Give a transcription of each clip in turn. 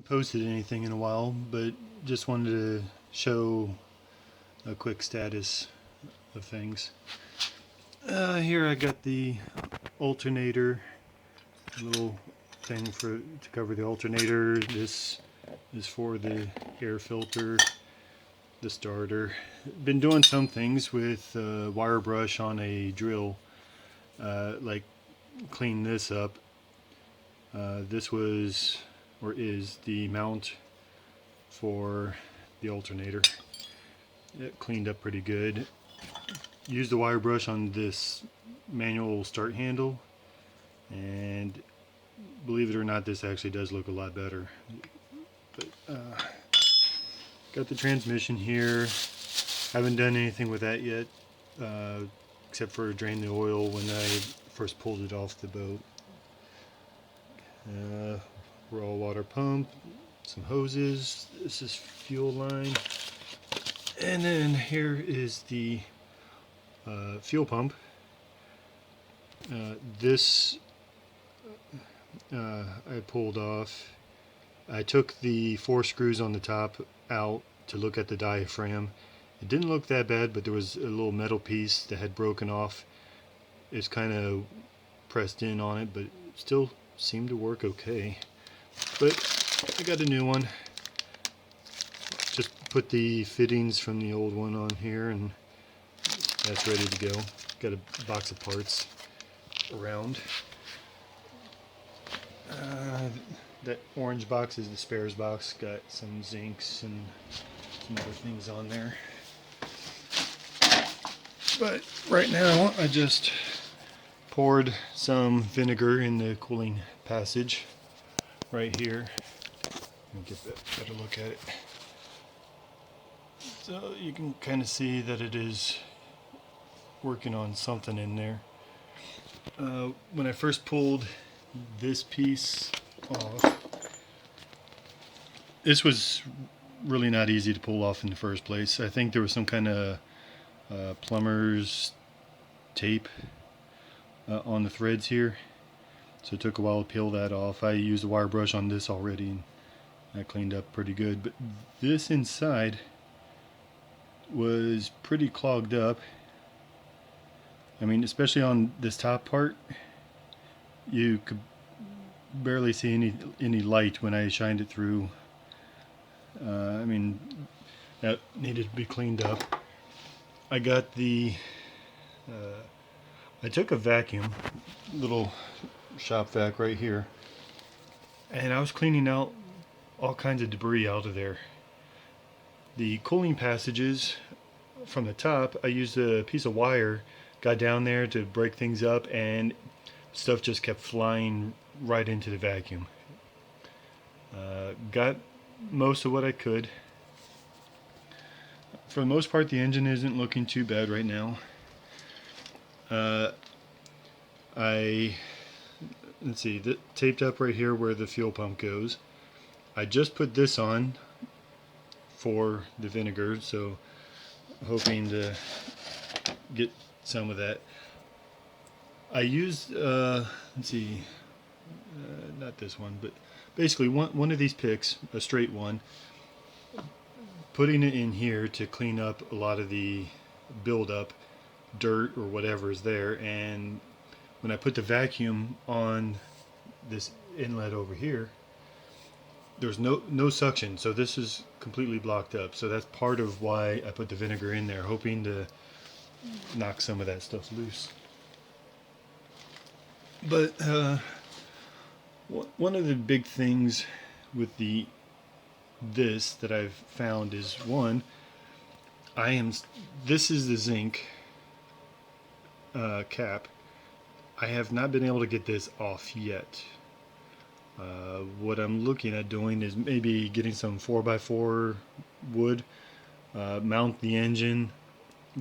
Posted anything in a while, but just wanted to show a quick status of things. Here I got the alternator, little thing to cover the alternator. This is for the air filter, the starter. Been doing some things with wire brush on a drill, like clean this up. This was or is the mount for the alternator. It cleaned up pretty good. Used the wire brush on this manual start handle, and believe it or not, this actually does look a lot better. But got the transmission here. Haven't done anything with that yet, except for drain the oil when I first pulled it off the boat. Raw water pump, some hoses. This is fuel line, and then here is the fuel pump. This I pulled off. I took the 4 screws on the top out to look at the diaphragm. It didn't look that bad, but there was a little metal piece that had broken off. It's kind of pressed in on it, but it still seemed to work okay. But I got a new one. Just put the fittings from the old one on here, and that's ready to go. Got a box of parts around. That orange box is the spares box. Got some zincs and some other things on there. But right now I just poured some vinegar in the cooling passage right here. Let me get a better look at it. So you can kind of see that it is working on something in there. When I first pulled this piece off, this was really not easy to pull off in the first place. I think there was some kind of plumber's tape on the threads here, so it took a while to peel that off. I used a wire brush on this already, and that cleaned up pretty good, but this inside was pretty clogged up. I mean, especially on this top part, you could barely see any light when I shined it through. I mean, that needed to be cleaned up. I got the I took a vacuum, little shop vac right here, and I was cleaning out all kinds of debris out of there. The cooling passages from the top, I used a piece of wire, got down there to break things up, and stuff just kept flying right into the vacuum. Got most of what I could. For the most part, the engine isn't looking too bad right now. Let's see, taped up right here where the fuel pump goes. I just put this on for the vinegar, so hoping to get some of that. I used, let's see, not this one, but basically one of these picks, a straight one, putting it in here to clean up a lot of the buildup, dirt or whatever is there, and when I put the vacuum on this inlet over here, there's no suction, so this is completely blocked up. So that's part of why I put the vinegar in there, hoping to knock some of that stuff loose. But one of the big things with this that I've found is, one, this is the zinc cap. I have not been able to get this off yet. What I'm looking at doing is maybe getting some 4x4 wood, mount the engine,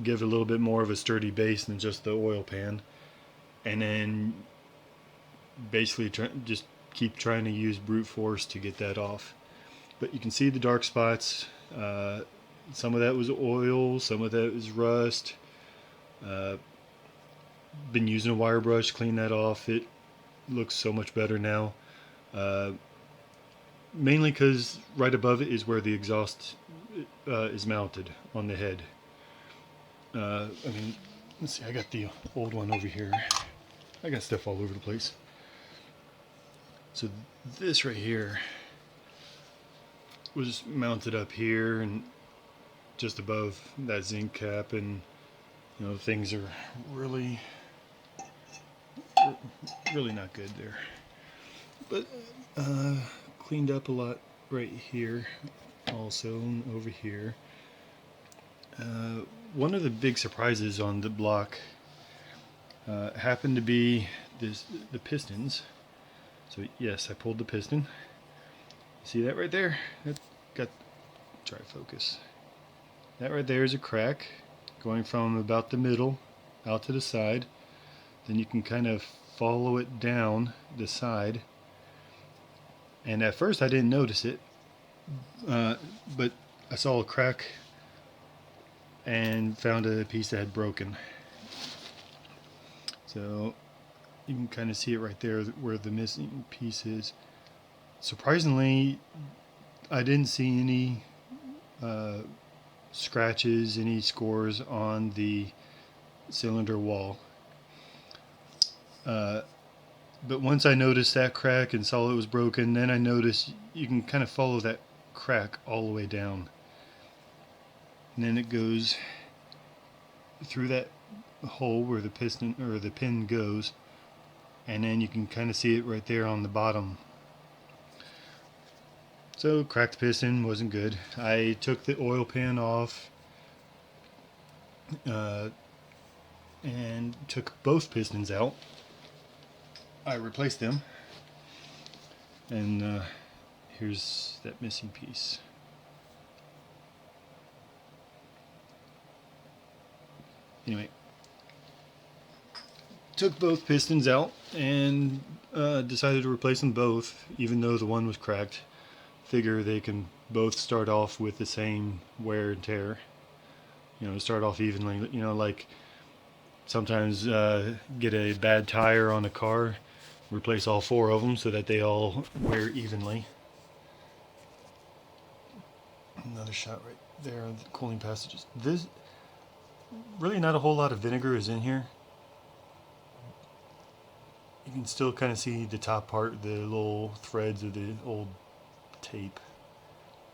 give it a little bit more of a sturdy base than just the oil pan, and then basically just keep trying to use brute force to get that off. But you can see the dark spots. Some of that was oil, some of that was rust. Been using a wire brush, clean that off. It looks so much better now. mainly because right above it is where the exhaust is mounted on the head. I mean, let's see, I got the old one over here. I got stuff all over the place. So this right here was mounted up here and just above that zinc cap, and you know, things are really not good there. But cleaned up a lot right here also, and over here. One of the big surprises on the block happened to be the pistons. So yes, I pulled the piston. See that right there? That got, try to focus. That right there is a crack going from about the middle out to the side. Then you can kind of follow it down the side. And at first I didn't notice it, but I saw a crack and found a piece that had broken. So you can kind of see it right there where the missing piece is. Surprisingly, I didn't see any scratches, any scores on the cylinder wall. But once I noticed that crack and saw it was broken, then I noticed you can kind of follow that crack all the way down. And then it goes through that hole where the piston or the pin goes, and then you can kind of see it right there on the bottom. So cracked piston wasn't good. I took the oil pan off and took both pistons out. I replaced them, and here's that missing piece. Anyway, took both pistons out and decided to replace them both, even though the one was cracked. Figure they can both start off with the same wear and tear. You know, start off evenly. You know, like sometimes get a bad tire on a car, replace all four of them so that they all wear evenly. Another shot right there of the cooling passages. This really not a whole lot of vinegar is in here. You can still kind of see the top part, the little threads of the old tape.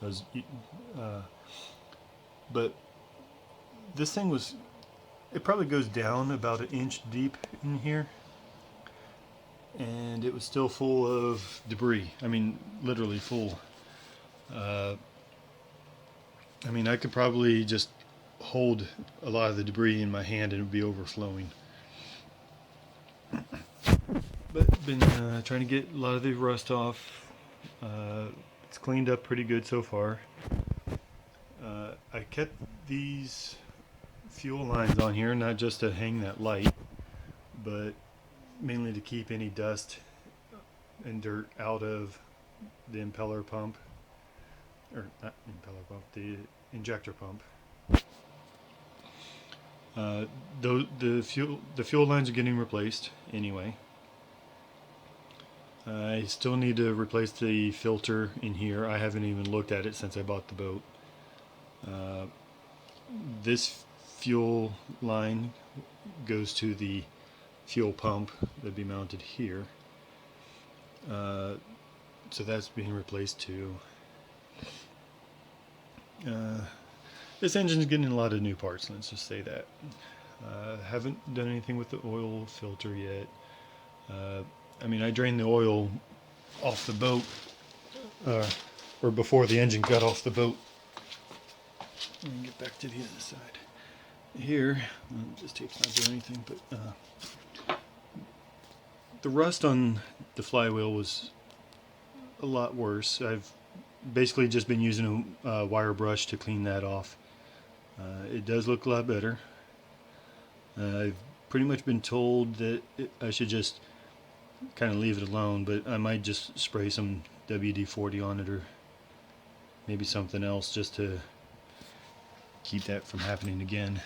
Those, but this thing was, it probably goes down about an inch deep in here, and it was still full of debris. I mean, literally full. I mean, I could probably just hold a lot of the debris in my hand and it would be overflowing. But been trying to get a lot of the rust off. It's cleaned up pretty good so far. I kept these fuel lines on here, not just to hang that light, but mainly to keep any dust and dirt out of the impeller pump, or not impeller pump, the injector pump. The fuel lines are getting replaced anyway. I still need to replace the filter in here. I haven't even looked at it since I bought the boat. This fuel line goes to the fuel pump that'd be mounted here. So that's being replaced too. This engine's getting a lot of new parts, let's just say that. Haven't done anything with the oil filter yet. I mean, I drained the oil off the boat, or before the engine got off the boat. Let me get back to the other side. Here, this tape's not doing anything, but the rust on the flywheel was a lot worse. I've basically just been using a wire brush to clean that off. It does look a lot better. I've pretty much been told that I should just kind of leave it alone, but I might just spray some WD-40 on it, or maybe something else, just to keep that from happening again.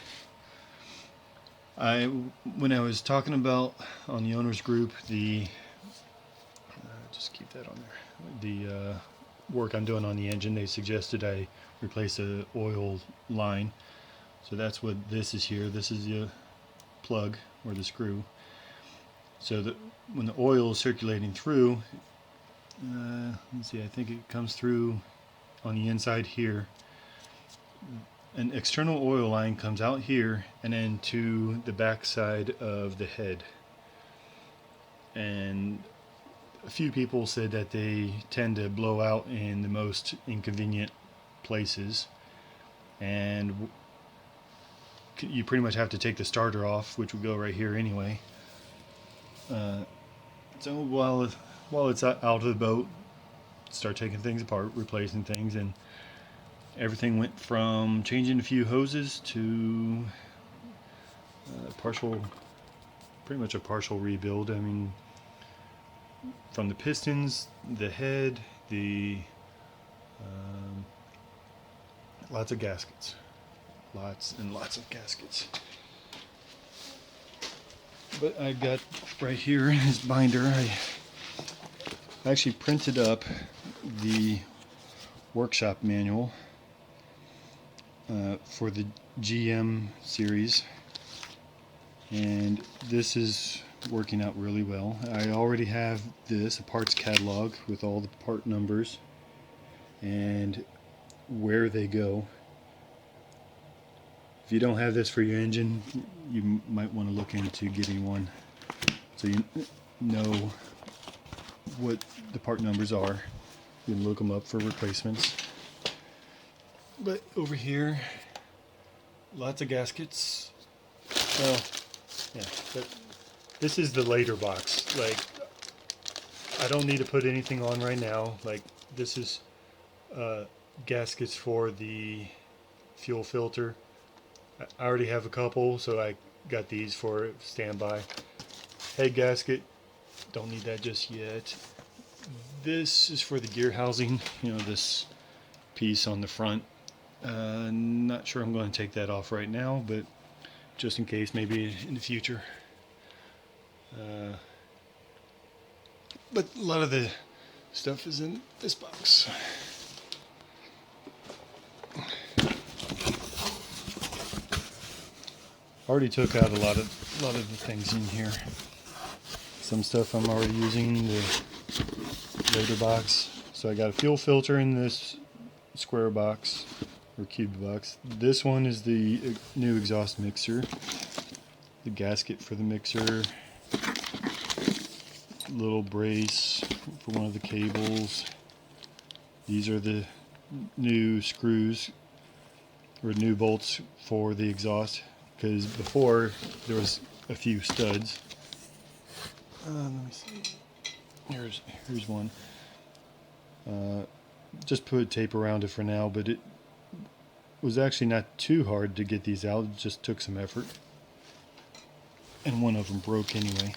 When I was talking about on the owners group, the just keep that on there, the work I'm doing on the engine, they suggested I replace the oil line. So that's what this is here. This is the plug or the screw. So that when the oil is circulating through, let's see, I think it comes through on the inside here. An external oil line comes out here and then to the back side of the head. And a few people said that they tend to blow out in the most inconvenient places, and you pretty much have to take the starter off, which would go right here anyway. So while it's out of the boat, start taking things apart, replacing things, and everything went from changing a few hoses to pretty much a partial rebuild. I mean, from the pistons, the head, lots of gaskets, lots and lots of gaskets. But I got right here in his binder, I actually printed up the workshop manual for the GM series, and this is working out really well. I already have a parts catalog with all the part numbers and where they go. If you don't have this for your engine, you might want to look into getting one so you know what the part numbers are. You can look them up for replacements. But over here, lots of gaskets. Well, yeah, but this is the later box. Like, I don't need to put anything on right now. Like, this is gaskets for the fuel filter. I already have a couple, so I got these for standby. Head gasket, don't need that just yet. This is for the gear housing, you know, this piece on the front. Not sure I'm going to take that off right now, but just in case, maybe in the future. But a lot of the stuff is in this box. Already took out a lot of the things in here. Some stuff I'm already using the later box. So I got a fuel filter in this square box or cube box. This one is the new exhaust mixer, the gasket for the mixer, little brace for one of the cables. These are the new screws or new bolts for the exhaust, because before there was a few studs. Let me see. Here's one. Just put tape around it for now, but it was actually not too hard to get these out. It just took some effort, and one of them broke anyway.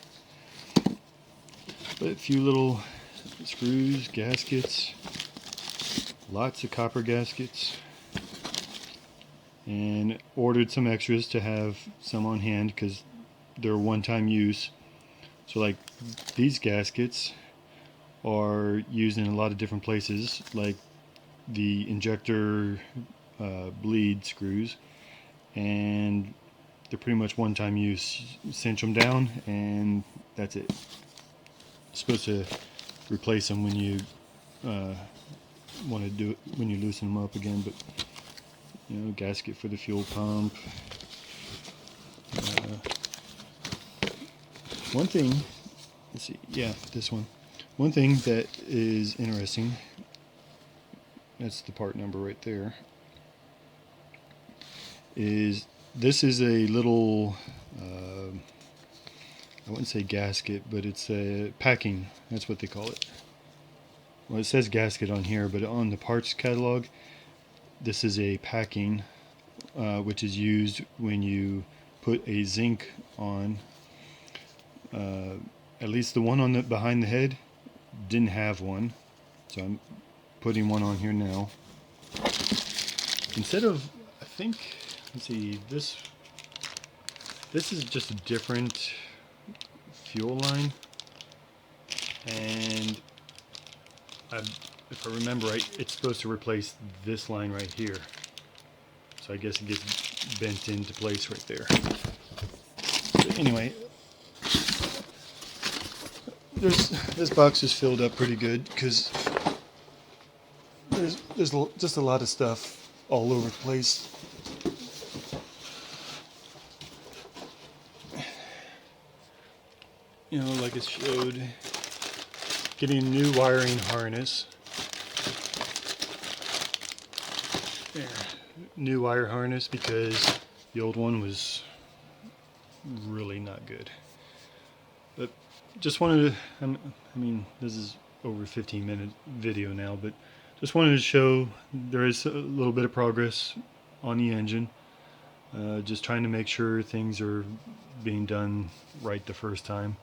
But a few little screws, gaskets, lots of copper gaskets, and ordered some extras to have some on hand because they're one-time use. So like these gaskets are used in a lot of different places, like the injector bleed screws, and they're pretty much one-time use. Cinch them down and that's it. Supposed to replace them when you want to do it, when you loosen them up again. But you know, gasket for the fuel pump. One thing, let's see, yeah, this one. One thing that is interesting, that's the part number right there, is this is a little, I wouldn't say gasket, but it's a packing, that's what they call it. Well, it says gasket on here, but on the parts catalog, this is a packing, which is used when you put a zinc on. At least the one on the behind the head didn't have one, so I'm putting one on here now. Instead of, I think, let's see, this is just a different fuel line, and if I remember right, it's supposed to replace this line right here. So I guess it gets bent into place right there. But anyway, this box is filled up pretty good because there's just a lot of stuff all over the place. You know, like it showed, getting a new wiring harness. There. New wire harness because the old one was really not good. But just wanted to, I mean, this is over a 15-minute video now, but just wanted to show there is a little bit of progress on the engine. Just trying to make sure things are being done right the first time.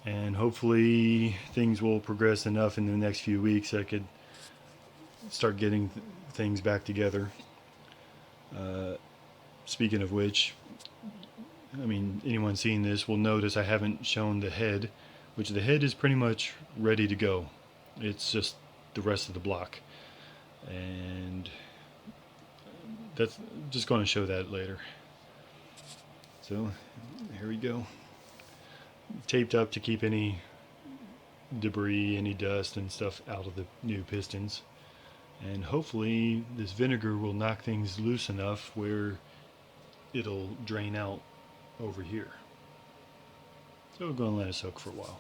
And hopefully things will progress enough in the next few weeks I could start getting things back together. Speaking of which, I mean, anyone seeing this will notice I haven't shown the head, which the head is pretty much ready to go. It's just the rest of the block. And that's just going to show that later. So here we go. Taped up to keep any debris, any dust and stuff out of the new pistons. And hopefully this vinegar will knock things loose enough where it'll drain out over here. So we're going to let it soak for a while.